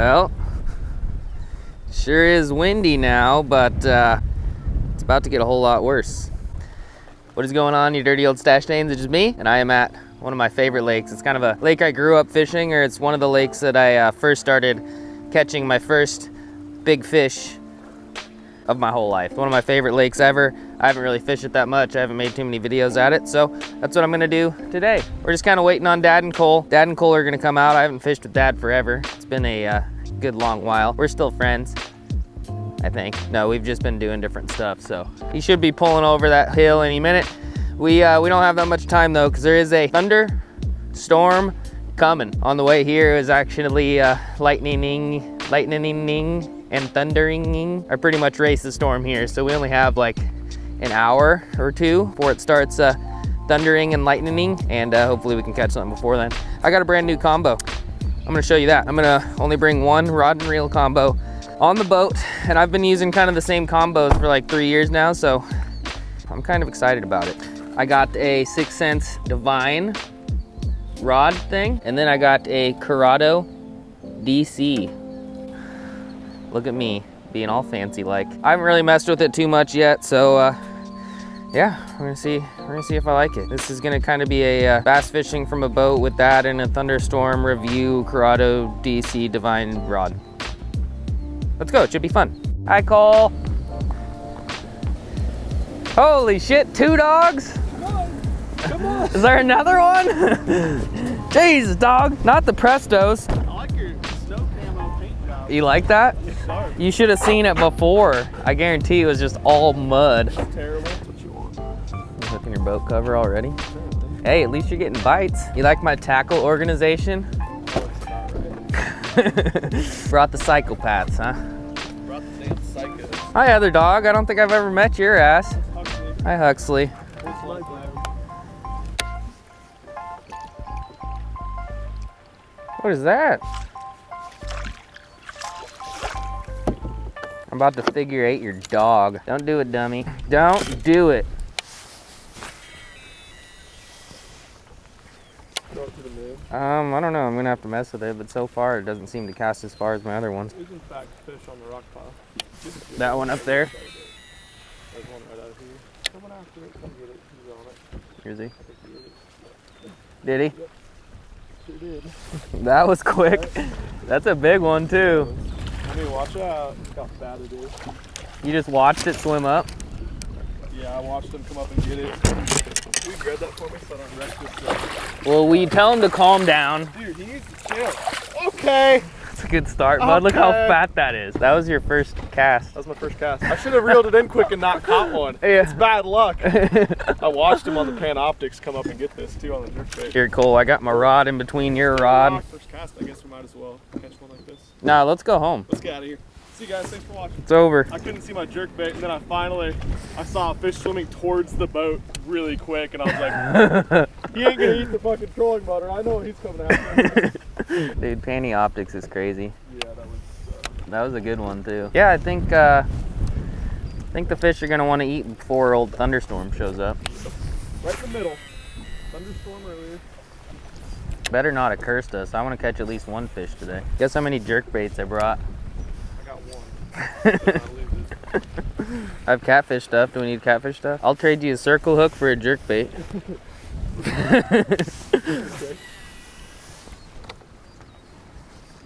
Well, sure is windy now, but it's about to get a whole lot worse. What is going on, you dirty old stash dames? It's just me, and I am at one of my favorite lakes. It's kind of a lake I grew up fishing, or it's one of the lakes that I first started catching my first big fish of my whole life. One of my favorite lakes ever. I haven't really fished it that much. I haven't made too many videos at it, so that's what I'm gonna do today. We're just kind of waiting on Dad and Cole. Dad and Cole are gonna come out. I haven't fished with Dad forever. It's been a good long while. We're still friends, I think. No, we've just been doing different stuff, so he should be pulling over that hill any minute. We don't have that much time though, because there is a thunderstorm coming. On the way here is actually lightning and thundering are pretty much race the storm here, so we only have like an hour or two before it starts thundering and lightning, and hopefully we can catch something before then. I got a brand new combo. I'm gonna show you that. I'm gonna only bring one rod and reel combo on the boat, and I've been using kind of the same combos for like 3 years now, so I'm kind of excited about it. I got a 6 Sense Divine rod thing, and then I got a Curado DC. Look at me being all fancy like. I haven't really messed with it too much yet, so yeah, we're gonna see if I like it. This is gonna kind of be a bass fishing from a boat with that and a thunderstorm review Curado DC Divine rod. Let's go, it should be fun. Hi, Cole. Holy shit, 2 dogs? Come on. Is there another one? Jesus, dog, not the Prestos. I like your snow camo paint job. You like that? You should have seen it before. I guarantee it was just all mud. It's terrible. That's what you want. You hooking your boat cover already? Hey, at least you're getting bites. You like my tackle organization? Brought the psychopaths, huh? Brought the damn psychos. Hi, other dog. I don't think I've ever met your ass. Huxley. Hi, Huxley. What is that? I'm about to figure 8 your dog. Don't do it, dummy. Don't do it. Throw it to the moon. I don't know. I'm gonna have to mess with it, but so far it doesn't seem to cast as far as my other ones. We can fact fish on the rock pile. That one up there? There's one right out of here. Someone after it. Come get it. He's on it. Is he? I think he is. Did he? Yep. Sure did. That was quick. That's a big one too. I mean, watch out. Look how bad it is. You just watched it swim up? Yeah, I watched him come up and get it. Will you grab that for me so I don't wreck this stuff? Well, we tell him to calm down. Dude, he needs to chill. Okay. That's a good start, bud. Look how fat that is. That was your first cast. That was my first cast. I should have reeled it in quick and not caught one. Yeah. It's bad luck. I watched him on the Panoptics come up and get this too on the jerkbait. Here, Cole, I got my rod in between your rod. First cast, I guess we might as well catch one like this. Nah, let's go home. Let's get out of here. See you guys, thanks for watching. It's over. I couldn't see my jerkbait, and then I saw a fish swimming towards the boat really quick, and I was like, he ain't gonna eat the fucking trolling motor. I know he's coming after me. Dude, Panty Optics is crazy. Yeah, That was a good one too. Yeah, I think the fish are gonna want to eat before old thunderstorm shows up. Right in the middle. Thunderstorm earlier. Better not have cursed us. I want to catch at least one fish today. Guess how many jerk baits I brought? I got one. I have catfish stuff. Do we need catfish stuff? I'll trade you a circle hook for a jerk bait. Okay.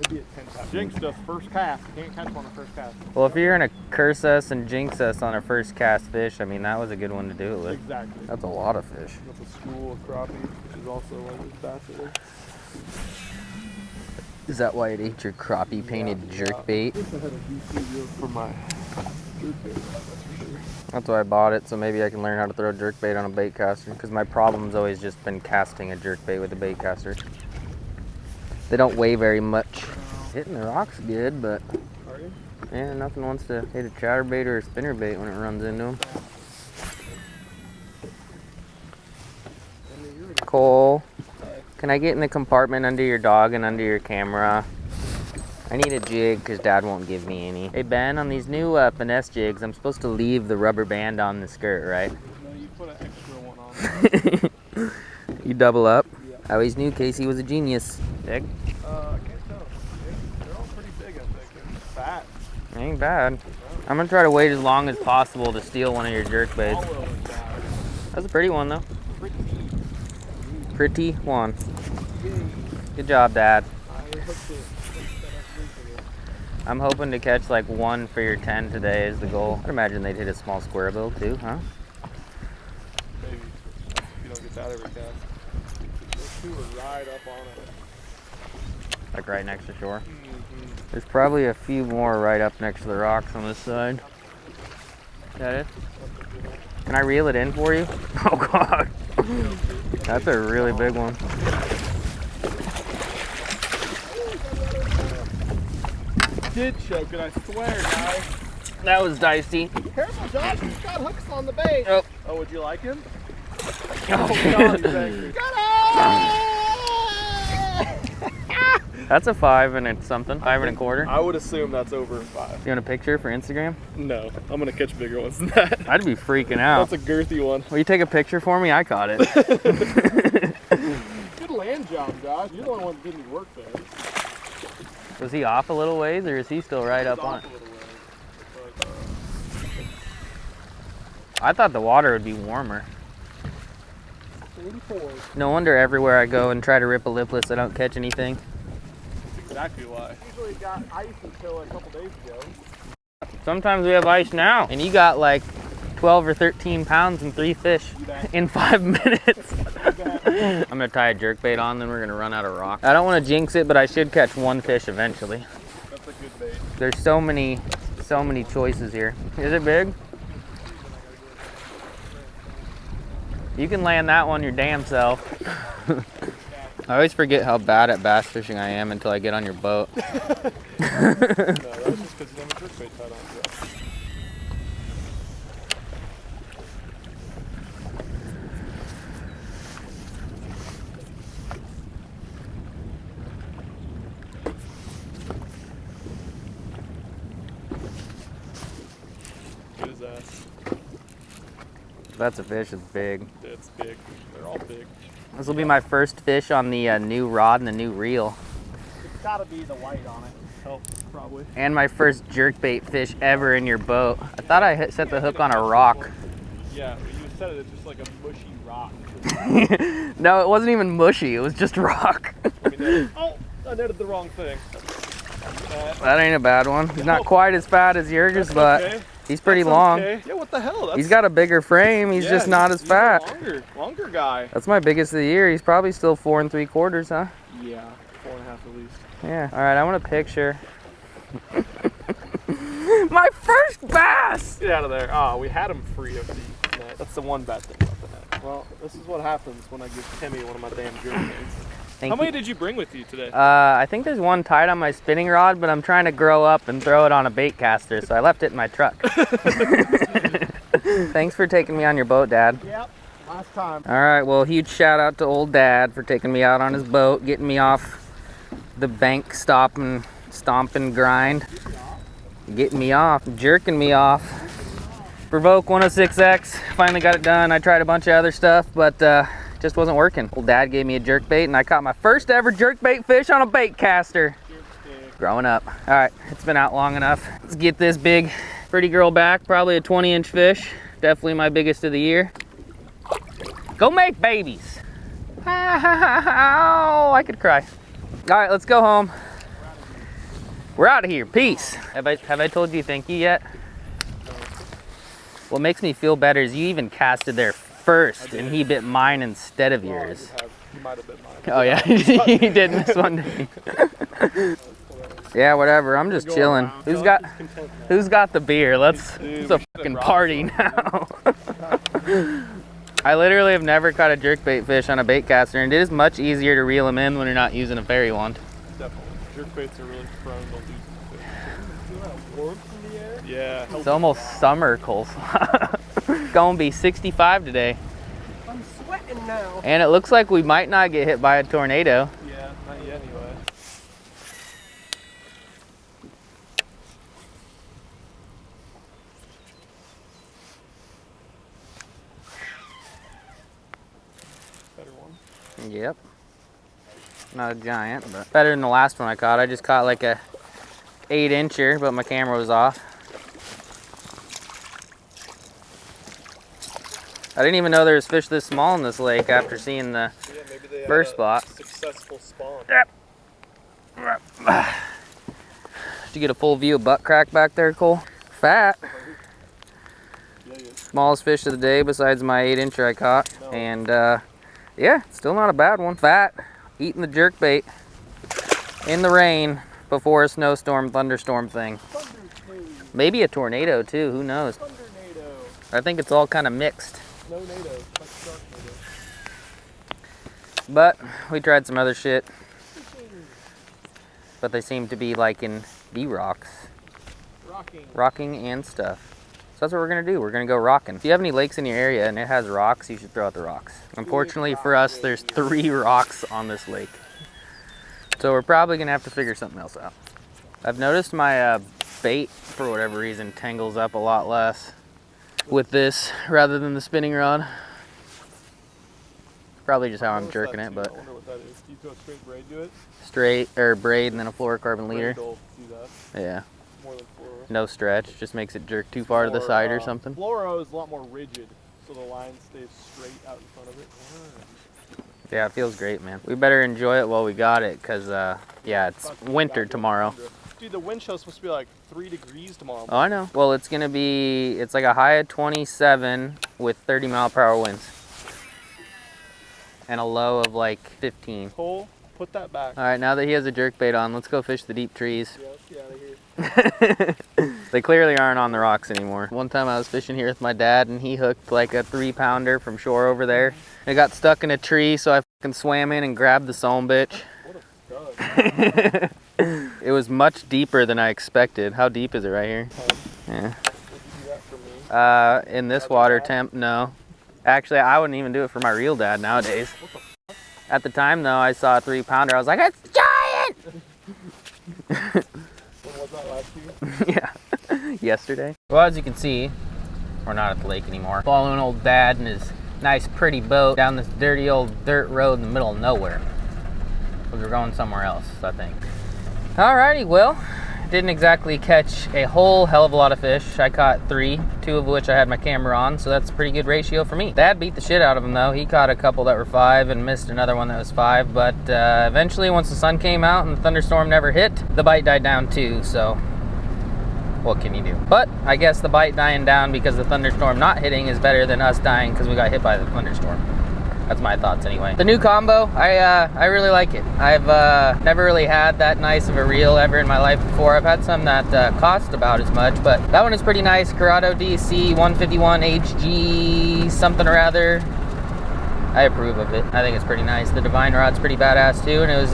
Maybe at 10 times. Jinxed us first cast. You can't catch one on the first cast. Well, if you're gonna curse us and jinx us on our first cast fish, I mean, that was a good one to do it with. Exactly. That's a lot of fish. That's a school of crappie, which is also one of his bass. Is that why it ate your crappie painted jerk bait? I had a DC reel for my jerk bait, that's for sure. That's why I bought it, so maybe I can learn how to throw jerk bait on a bait caster, because my problem's always just been casting a jerk bait with a bait caster. They don't weigh very much. Hitting the rocks good, but Are you? yeah, nothing wants to hit a chatterbait or a spinnerbait when it runs into them. Cole, can I get in the compartment under your dog and under your camera? I need a jig because Dad won't give me any. Hey Ben, on these new finesse jigs, I'm supposed to leave the rubber band on the skirt, right? No, you put an extra one on. You double up? Yeah. I always knew Casey was a genius. Dick? I can't tell. They're all pretty big fat. Ain't bad. I'm gonna try to wait as long as possible to steal one of your jerk baits. That's a pretty one though. Pretty one. Good job, Dad. I'm hoping to catch like one for your 10 today is the goal. I'd imagine they'd hit a small square bill too, huh? Maybe. If you don't get that every cast. Those two are right up on it. Like right next to shore. There's probably a few more right up next to the rocks on this side. Is that it? Can I reel it in for you? Oh God. That's a really big one. Did choke it, I swear, guys. That was dicey. Careful, Josh, he's got hooks on the bait. Oh, oh, would you like him? Oh, God, he's angry. That's a 5 and it's something. 5 1/4. I would assume that's over 5. You want a picture for Instagram? No, I'm gonna catch bigger ones than that. I'd be freaking out. That's a girthy one. Will you take a picture for me? I caught it. Good land job, Josh. You're the only one that didn't work there. Was he off a little ways or is he still right up on it? I thought the water would be warmer. 84. No wonder everywhere I go and try to rip a lipless, I don't catch anything. That's exactly why. Usually got ice until a couple days ago. Sometimes we have ice now. And you got like 12 or 13 pounds and 3 fish in 5 minutes. I'm gonna tie a jerkbait on, then we're gonna run out of rock. I don't want to jinx it, but I should catch one fish eventually. That's a good bait. There's so many choices here. Is it big? You can land that one your damn self. I always forget how bad at bass fishing I am until I get on your boat. No, that's just because you have a jerkbait tied on to it. Good as that. That's a fish, it's big. It's big. They're all big. This will be my first fish on the new rod and the new reel. It's gotta be the white on it. Oh, probably. And my first jerkbait fish ever in your boat. I thought I set the hook on a rock. Yeah, but you said it's just like a mushy rock. No, it wasn't even mushy, it was just rock. Oh, I netted the wrong thing. That ain't a bad one. He's not quite as fat as yours, but okay. He's pretty That's long. Okay. Yeah, what the hell? He's got a bigger frame. He's just not as fat. Longer guy. That's my biggest of the year. He's probably still 4 3/4, huh? Yeah, 4.5 at least. Yeah. All right, I want a picture. My first bass! Get out of there. Oh, we had him free of the net. That's the one bad thing about the net. Well, this is what happens when I give Timmy one of my damn jerkbaits. How many did you bring with you today? I think there's one tied on my spinning rod, but I'm trying to grow up and throw it on a bait caster, so I left it in my truck. Thanks for taking me on your boat, Dad. Yep, last time. All right, well, huge shout out to old Dad for taking me out on his boat, getting me off the bank stop and stomp and grind. Getting me off, jerking me off. Provoke 106X, finally got it done. I tried a bunch of other stuff, but just wasn't working. Old Dad gave me a jerkbait and I caught my first ever jerkbait fish on a bait caster. Growing up. All right, it's been out long enough. Let's get this big pretty girl back, probably a 20-inch fish. Definitely my biggest of the year. Go make babies. Oh, I could cry. All right, let's go home. We're out of here, peace. Have I told you thank you yet? What makes me feel better is you even casted there first and he bit mine instead of yours. He might have bit mine. Oh yeah, he did miss one, didn't he? Yeah, whatever, I'm just chilling. Who's got the beer? It's a fucking party now. I literally have never caught a jerkbait fish on a bait caster, and it is much easier to reel them in when you're not using a fairy wand. Definitely. Jerkbaits are really prone to losing fish. Warmth in the air? Yeah. It's almost summer, coleslaw. Gonna be 65 today. I'm sweating now. And it looks like we might not get hit by a tornado. Yeah, not yet anyway. Better one. Yep. Not a giant, but better than the last one I caught. I just caught like a 8-incher, but my camera was off. I didn't even know there was fish this small in this lake after seeing the first spot. Successful spawn. Did you get a full view of butt crack back there, Cole? Fat. Smallest fish of the day besides my 8-incher I caught. No. And yeah, still not a bad one. Fat, eating the jerk bait in the rain before a snowstorm, thunderstorm thing. Maybe a tornado too, who knows? I think it's all kind of mixed. But we tried some other shit. But they seem to be liking the rocks. Rocking and stuff. So that's what we're gonna do. We're gonna go rocking. If you have any lakes in your area and it has rocks, you should throw out the rocks. Unfortunately for us, there's 3 rocks on this lake. So we're probably gonna have to figure something else out. I've noticed my bait, for whatever reason, tangles up a lot less with this rather than the spinning rod. Probably just how I'm jerking it, but. I wonder what that is. Do you throw straight braid to it? Straight, or braid and then a fluorocarbon leader. Yeah. More than fluoro. No stretch, just makes it jerk too far to the side or something. Fluoro is a lot more rigid, so the line stays straight out in front of it. Yeah, it feels great, man. We better enjoy it while we got it, because, yeah, it's winter tomorrow. Dude, the wind chill's supposed to be like 3 degrees tomorrow. Oh, I know. Well, it's going to be, it's like a high of 27 with 30-mile-per-hour winds. And a low of like 15. Cole, put that back. All right, now that he has a jerkbait on, let's go fish the deep trees. Yeah, let's get out of here. They clearly aren't on the rocks anymore. One time I was fishing here with my dad and he hooked like a 3-pounder from shore over there. It got stuck in a tree, so I fucking swam in and grabbed the son bitch. What a stud. It was much deeper than I expected. How deep is it right here? Yeah. Would you do that for me? In this water temp, no. Actually, I wouldn't even do it for my real dad nowadays. At the time, though, I saw a 3-pounder. I was like, it's giant! When was that, last year? Yeah, yesterday. Well, as you can see, we're not at the lake anymore. Following old dad and his nice, pretty boat down this dirty old dirt road in the middle of nowhere. We're going somewhere else, I think. Alrighty, well, didn't exactly catch a whole hell of a lot of fish. I caught 3, 2 of which I had my camera on, so that's a pretty good ratio for me. Dad beat the shit out of him though. He caught a couple that were 5 and missed another one that was 5, but eventually once the sun came out and the thunderstorm never hit, the bite died down too, so what can you do? But I guess the bite dying down because the thunderstorm not hitting is better than us dying because we got hit by the thunderstorm. That's my thoughts anyway. The new combo, I really like it. I've never really had that nice of a reel ever in my life before. I've had some that cost about as much, but that one is pretty nice. Curado DC 151 HG something or other. I approve of it. I think it's pretty nice. The Divine Rod's pretty badass too, and it was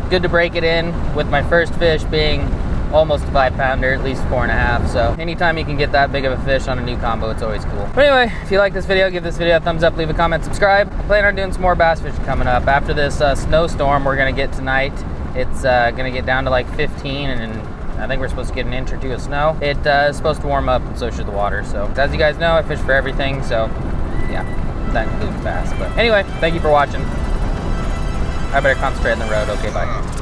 good to break it in with my first fish being almost a 5-pounder, at least 4.5. So anytime you can get that big of a fish on a new combo, it's always cool. But anyway, if you like this video, give this video a thumbs up, leave a comment, subscribe. I plan on doing some more bass fishing coming up. After this snowstorm we're gonna get tonight, it's gonna get down to like 15, and I think we're supposed to get an inch or 2 of snow. It is supposed to warm up, and so should the water. So as you guys know, I fish for everything, so yeah, that includes bass. But anyway, thank you for watching. I better concentrate on the road. Okay, bye.